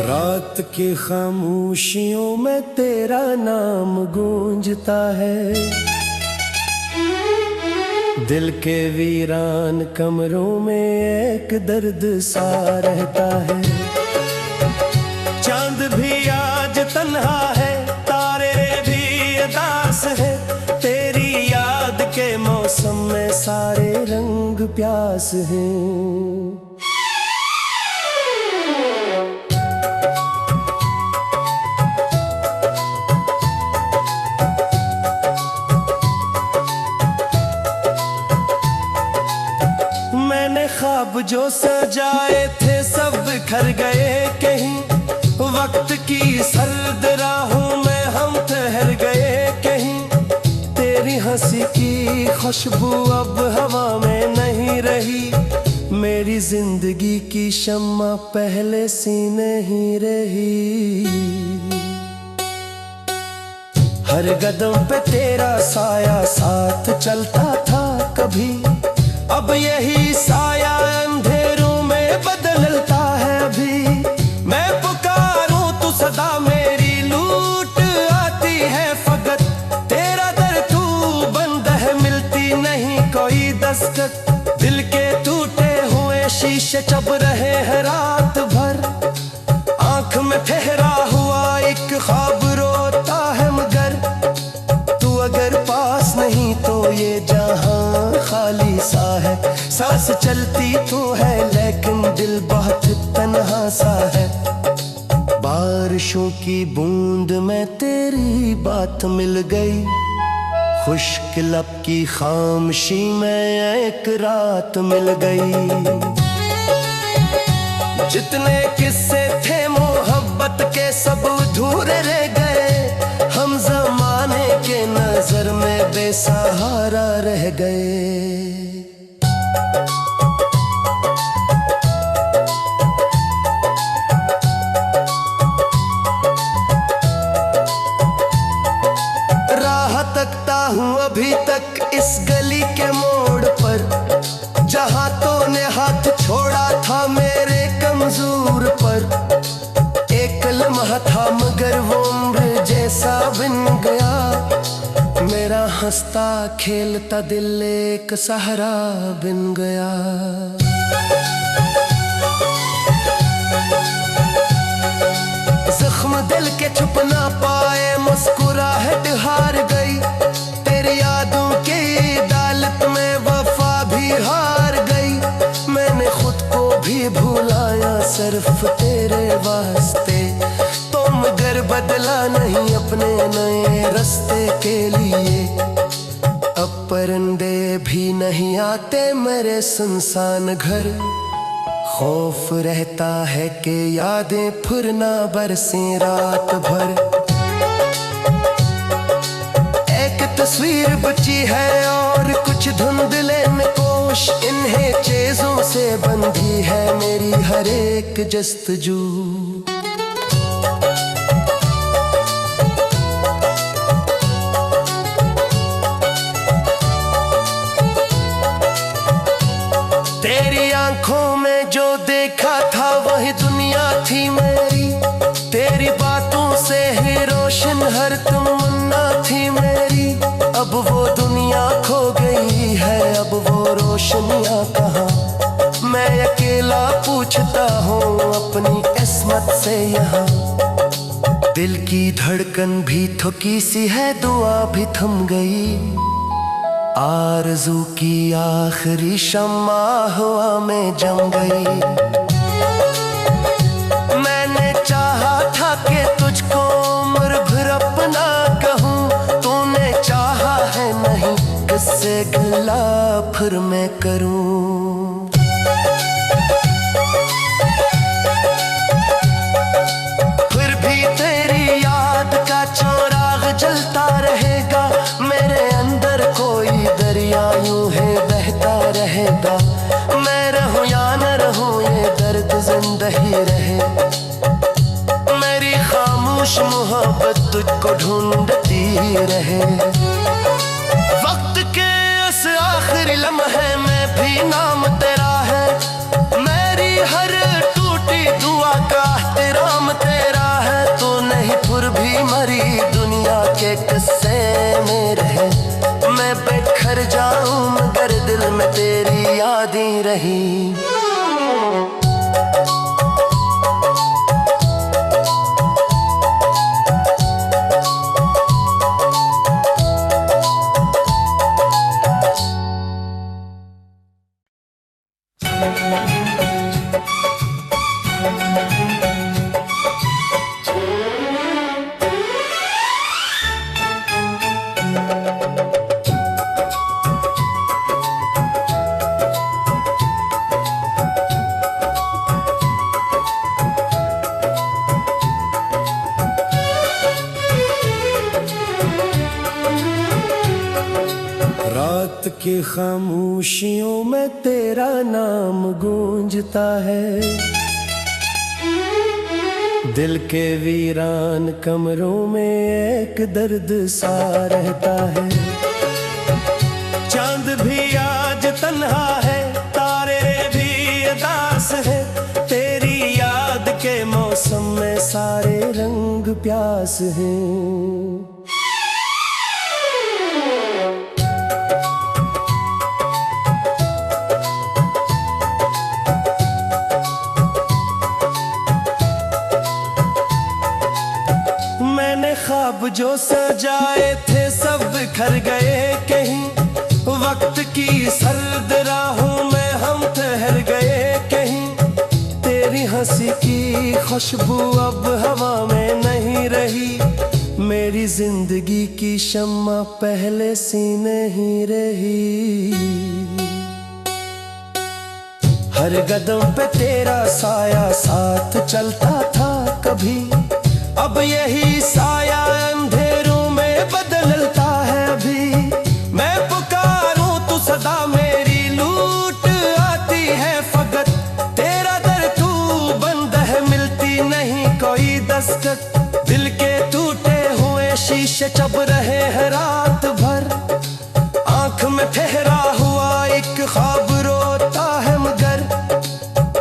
रात की खामोशियों में तेरा नाम गूंजता है, दिल के वीरान कमरों में एक दर्द सा रहता है। चांद भी आज तन्हा है, तारे भी उदास है, तेरी याद के मौसम में सारे रंग प्यास हैं। मैंने ख्वाब जो सजाए थे सब बिखर गए कहीं, वक्त की सर्द राहों में हम ठहर गए कहीं। तेरी हंसी की खुशबू अब हवा में नहीं रही, मेरी जिंदगी की शम्मा पहले सी नहीं रही। हर कदम पे तेरा साया साथ चलता था कभी, अब यही साया अंधेरों में बदलता है अभी। मैं पुकारूं तो सदा मेरी लूट आती है फकत, तेरा दर तू बंद है मिलती नहीं कोई दस्तक। दिल के टूटे हुए शीशे चब रहे हैं रात भर, आंख में ठहरा हुआ एक ख्वाब रोता है मगर तू अगर पास नहीं तो ये जहां खाली सा है। सांस चलती तो है लेकिन दिल बहुत तन्हा सा है। बारिशों की बूंद में तेरी बात मिल गई, खुश्क लब की खामोशी में एक रात मिल गई। जितने किस्से थे मोहब्बत के सब अधूरे रह गए, हम जमाने के नजर में बेसहारा रह गए। राह तकता हूँ अभी तक इस गली के मोड़ पर, जहाँ तूने हाथ छोड़ा था मेरे कमजोर पर। एक लम्हा था मगर वो उम्र जैसा बन गया, मेरा हंसता खेलता दिल एक सहारा बन गया। जख्म दिल के छुप ना पाए, मुस्कुराहट हार गई, तेरी यादों की अदालत में वफा भी हार गई। मैंने खुद को भी भुलाया सिर्फ तेरे वास्ते, तो मगर बदला नहीं अपने नए रास्ते के लिए। अब परिंदे भी नहीं आते मेरे सुनसान घर, खौफ रहता है कि यादें फिर ना बरसें रात भर। एक तस्वीर बची है और कुछ धुंधले नकोश, इन्हें चीजों से बंधी है मेरी हर एक जस्तजू। तेरी आंखों में जो देखा था वही दुनिया थी मेरी, तेरी बातों से ही रोशन हर तमन्ना थी मेरी। अब वो दुनिया खो गई है, अब वो रोशनियां कहाँ, मैं अकेला पूछता हूँ अपनी किस्मत से यहाँ। दिल की धड़कन भी थकी सी है, दुआ भी थम गई, आरज़ू की आखिरी शम्मा हवा में जम गई। मैंने चाहा था कि तुझको उम्र भर अपना कहूँ, तूने चाहा है नहीं, किससे गिला फिर मैं करूँ। फिर भी तेरी याद का चिराग जलता मोहब्बत तुझको ढूंढती रहे। वक्त के इस आखिरी लम्हे में भी नाम तेरा है, मेरी हर टूटी दुआ का एहतराम तेरा है। तू नहीं फिर भी मरी दुनिया के किस्से में रहे, मैं बिखर जाऊं मगर दिल में तेरी याद ही रही। रात की खामोशियों में तेरा नाम गूंजता है, दिल के वीरान कमरों में एक दर्द सा रहता है। चांद भी आज तन्हा है, तारे भी उदास है, तेरी याद के मौसम में सारे रंग प्यास हैं। ख्वाब जो सजाए थे सब बिखर गए कहीं, वक्त की सर्द राहों में हम ठहर गए कहीं। तेरी हंसी की खुशबू अब हवा में नहीं रही, मेरी जिंदगी की शम्मा पहले सी नहीं रही। हर कदम पे तेरा साया साथ चलता था कभी, अब यही साया अंधेरों में बदलता है अभी। मैं पुकारूं तो सदा मेरी लूट आती है फकत, तेरा दर तू बंद है मिलती नहीं कोई दस्तक। दिल के टूटे हुए शीशे चब रहे हैं रात भर, आंख में ठहरा हुआ एक ख्वाब रोता है मगर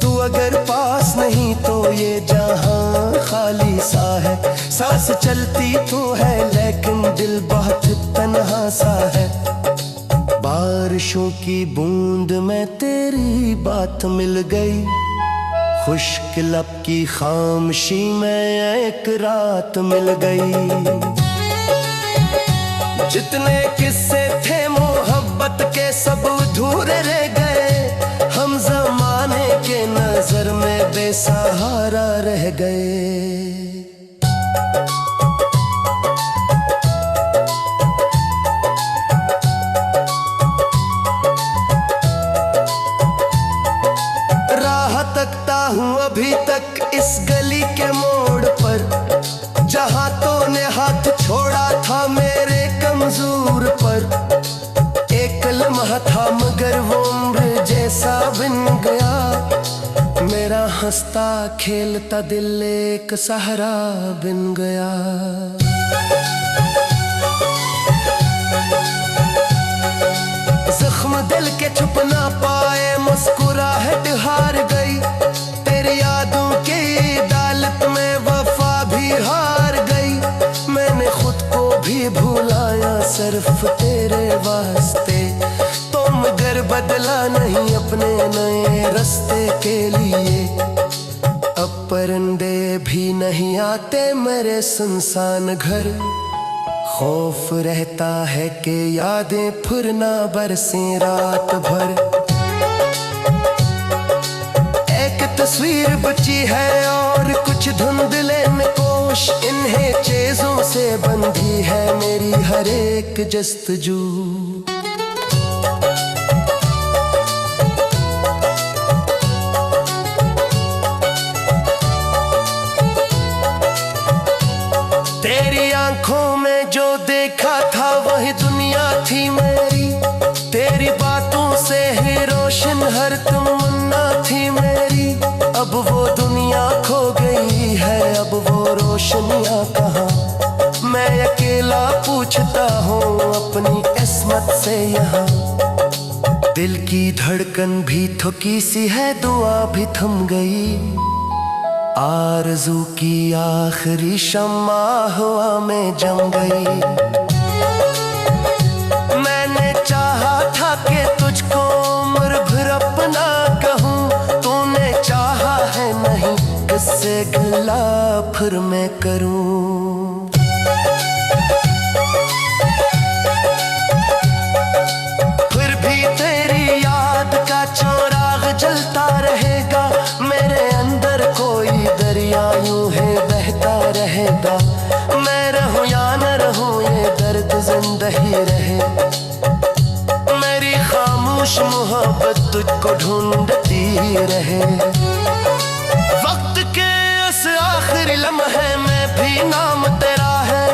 तू अगर पास नहीं तो ये जहां खाली सा है। सांस चलती तो है लेकिन दिल बहुत तन्हा सा है। बारिशों की बूंद में तेरी बात मिल गई, खुश्क लब की खामोशी में एक रात मिल गई। जितने किस्से थे मोहब्बत के सब अधूरे रह गए, हम जमाने के नजर में बेसहारा रह गए। राह तकता हूँ अभी तक इस गली के मोड़ पर, जहाँ तो ने हाथ छोड़ा था मेरे कमजोर पर। एक लम्हा था मगर वो उम्र जैसा बन गया, मेरा हंसता खेलता दिल एक सहारा बन गया। जख्म दिल के छुप ना पाए, मुस्कुराहट हार गई, तेरी यादों की अदालत में वफा भी हार गई। मैंने खुद को भी भुलाया सिर्फ तेरे वास्ते, तो मगर बदला नहीं अपने नए रास्ते के लिए। अब परिंदे भी नहीं आते मेरे सुनसान घर, खौफ रहता है कि यादें फिर ना बरसें रात भर। एक तस्वीर बची है और कुछ धुंधले नकोश, इन्हें चीजों से बंधी है मेरी हर एक जस्तजू। तेरी आंखों में जो देखा था वही दुनिया थी मेरी, तेरी बातों से ही रोशन हर तमन्ना थी मेरी। अब वो दुनिया खो गई है, अब वो रोशनियां कहाँ। मैं अकेला पूछता हूँ अपनी किस्मत से यहाँ। दिल की धड़कन भी थकी सी है, दुआ भी थम गई। आरज़ू की आखिरी शम्मा हवा में जम गई। मैंने चाहा था कि तुझको उम्र भर अपना कहूँ, तूने चाहा है नहीं, किससे गिला फिर मैं करूँ। फिर भी तेरी याद का चिराग जलता रहेगा, मेरे अंदर कोई दरिया यूं है बहता रहेगा। मैं रहूं या न रहूं ये दर्द जिंदा ही रहे। मेरी खामोश मोहब्बत तुझको ढूंढती रहे। वक्त के उस आखिरी लम्हे में भी नाम तेरा है।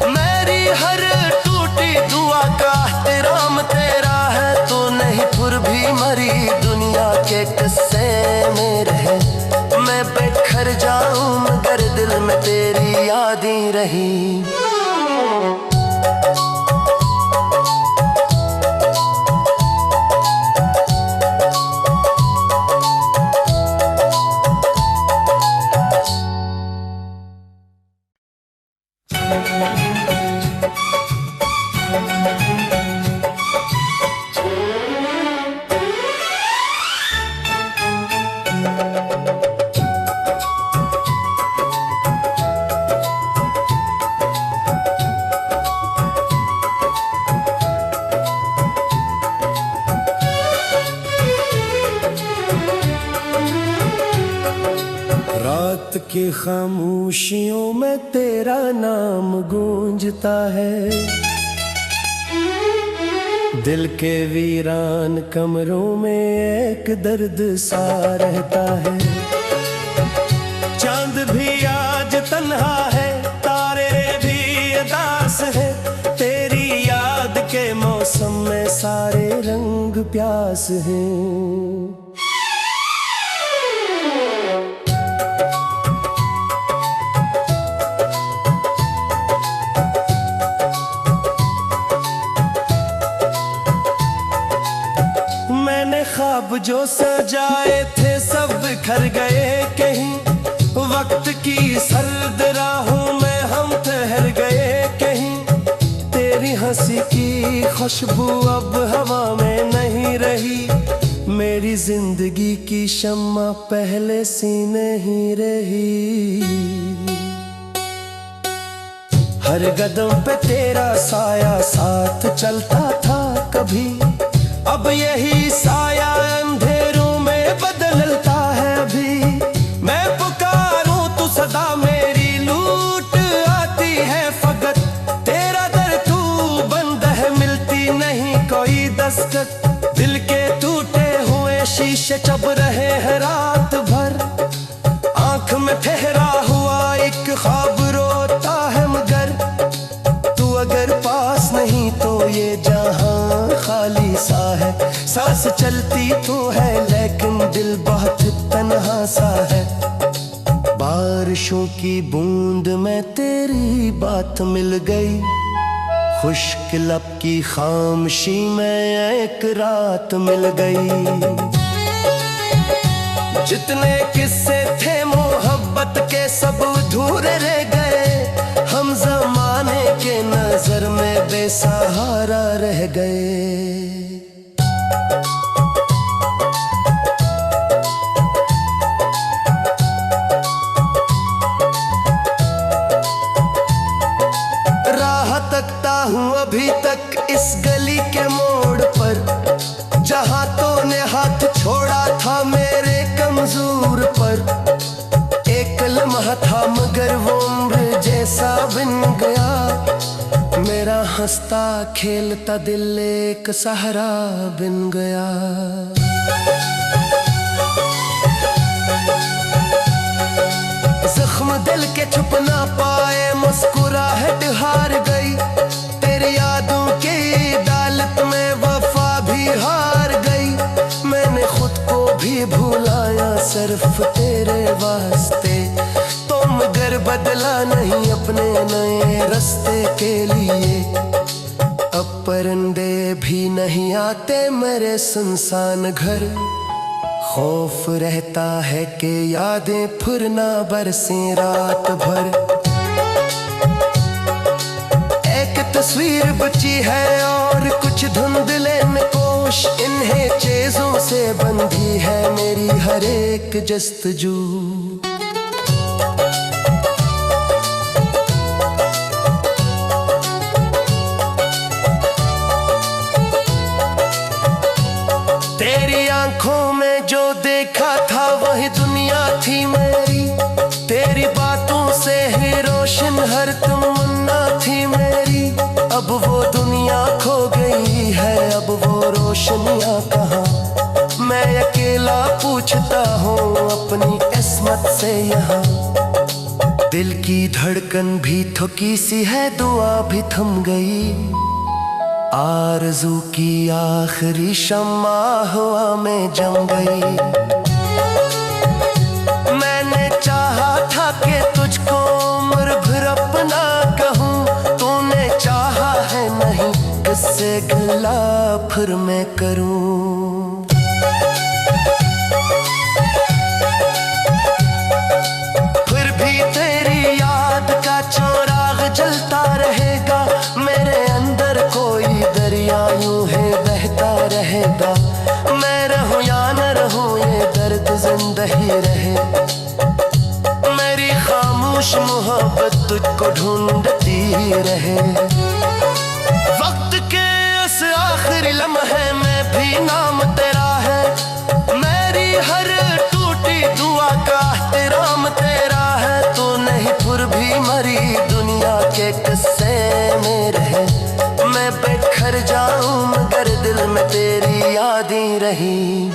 मेरी हर टूटी दुआ का एहतराम तेरा है। तू नहीं फिर भी मरी दुनिया के किस्से में रहे। मैं बिखर जाऊं मगर दिल में तेरी यादें रही। रात की खामोशियों में तेरा नाम गूंजता है। दिल के वीरान कमरों में एक दर्द सा रहता है। चांद भी आज तन्हा है, तारे भी उदास है। तेरी याद के मौसम में सारे रंग प्यास हैं। ख्वाब जो सजाए थे सब बिखर गए कहीं। वक्त की सर्द राहों में हम ठहर गए कहीं। तेरी हंसी की खुशबू अब हवा में नहीं रही। मेरी जिंदगी की शम्मा पहले सी नहीं रही। हर कदम पे तेरा साया साथ चलता था कभी। अब यही साया अंधेरों में बदलता है अभी। मैं पुकारूं तू सदा मेरी लूट आती है फकत। तेरा दर तू बंद है, मिलती नहीं कोई दस्तक। दिल के टूटे हुए शीशे चब रहे हैं रात भर। आंख में ठहरा हुआ एक ख्वाब रोता है मगर। तू अगर पास नहीं तो ये जहां खाली सा है। सांस चलती तो है लेकिन दिल बहुत तन्हा सा है। बारिशों की बूंद में तेरी बात मिल गई। खुश्क लब की खामोशी में एक रात मिल गई। जितने किस्से थे मोहब्बत के सब अधूरे रह गए। हम जमाने के नजर में बेसहारा रह गए। राह तकता हूँ अभी तक इस गली के मोड़ पर। जहाँ तूने हाथ छोड़ा था मेरे कमजोर पर। एक लम्हा था मगर वो उम्र जैसा बन गया। मेरा हंसता खेलता दिल एक सहारा बन गया। जख्म दिल के छुप ना पाए, मुस्कुराहट हार गई। तेरी यादों की अदालत में वफा भी हार गई। मैंने खुद को भी भुलाया सिर्फ तेरे वास्ते। तो मगर बदला नहीं अपने नए रास्ते के लिए। अब परिंदे भी नहीं आते मेरे सुनसान घर। खौफ रहता है कि यादें फिर ना बरसें रात भर। एक तस्वीर बची है और कुछ धुंधले नकोश, इन्हें चीजों से बंधी है मेरी हर एक जस्तजू। तेरी आंखों में जो देखा था वही दुनिया थी मेरी। तेरी बातों से ही रोशन हर तमन्ना थी मेरी। अब वो दुनिया खो गई है, अब वो रोशनियां कहाँ। मैं अकेला पूछता हूँ अपनी किस्मत से यहाँ। दिल की धड़कन भी थकी सी है, दुआ भी थम गई। आरज़ू की आखिरी शम्मा हवा में जम गई। मैंने चाहा था कि तुझको उम्र भर अपना कहूँ, तूने चाहा है नहीं, किससे गिला फिर मैं करूँ। फिर भी तेरी याद का चिराग जलता रहेगा। मेरे अंदर कोई दरिया यूं है बहता रहेगा। मैं रहूं या न रहूं ये दर्द जिंदा ही रहे। मेरी खामोश मोहब्बत तुझको ढूंढती रहे। वक्त के इस आखिरी लम्हे में भी नाम तेरा है। मेरी हर टूटी दुआ का एहतराम तेरा है। तू नहीं फिर भी मरी दुनिया के किस्से में रहे। मैं बिखर जाऊं मगर दिल में तेरी यादें रही।